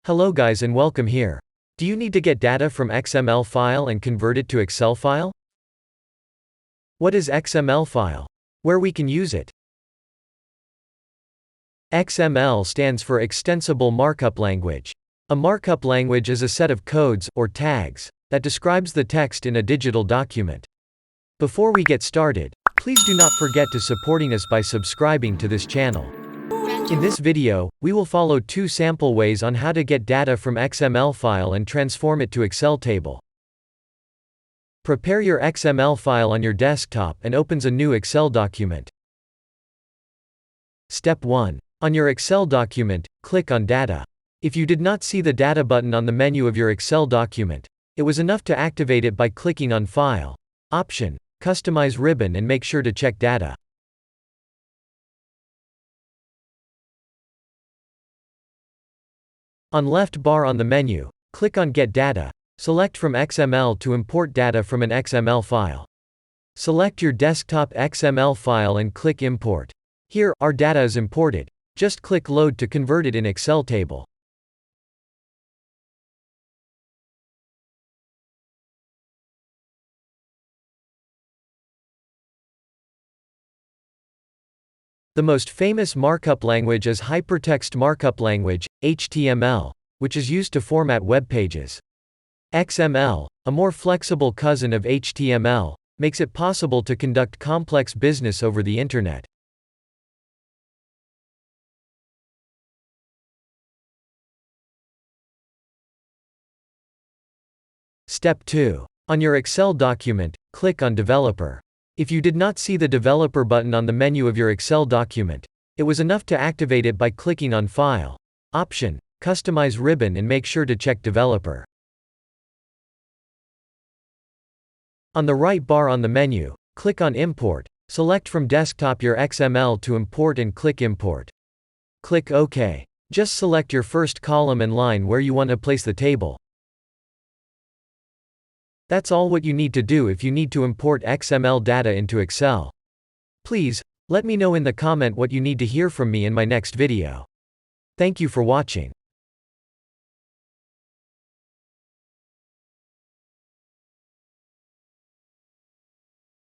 Hello guys and welcome here. Do you need to get data from XML file and convert it to Excel file? What is XML file? Where we can use it? XML stands for Extensible Markup Language. A markup language is a set of codes, or tags, that describes the text in a digital document. Before we get started, please do not forget to supporting us by subscribing to this channel. In this video, we will follow two sample ways on how to get data from XML file and transform it to Excel table. Prepare your XML file on your desktop and opens a new Excel document. Step 1. On your Excel document, click on Data. If you did not see the Data button on the menu of your Excel document, it was enough to activate it by clicking on File, Option, Customize ribbon and make sure to check Data. On left bar on the menu, click on Get Data, select from XML to import data from an XML file. Select your desktop XML file and click Import. Here, our data is imported. Just click Load to convert it in Excel table. The most famous markup language is Hypertext Markup Language, HTML, which is used to format web pages. XML, a more flexible cousin of HTML, makes it possible to conduct complex business over the Internet. Step 2. On your Excel document, click on Developer. If you did not see the Developer button on the menu of your Excel document, it was enough to activate it by clicking on File, Option, Customize ribbon and make sure to check Developer. On the right bar on the menu, click on Import, select from desktop your XML to import and click Import. Click OK. Just select your first column and line where you want to place the table. That's all what you need to do if you need to import XML data into Excel. Please, let me know in the comment what you need to hear from me in my next video. Thank you for watching.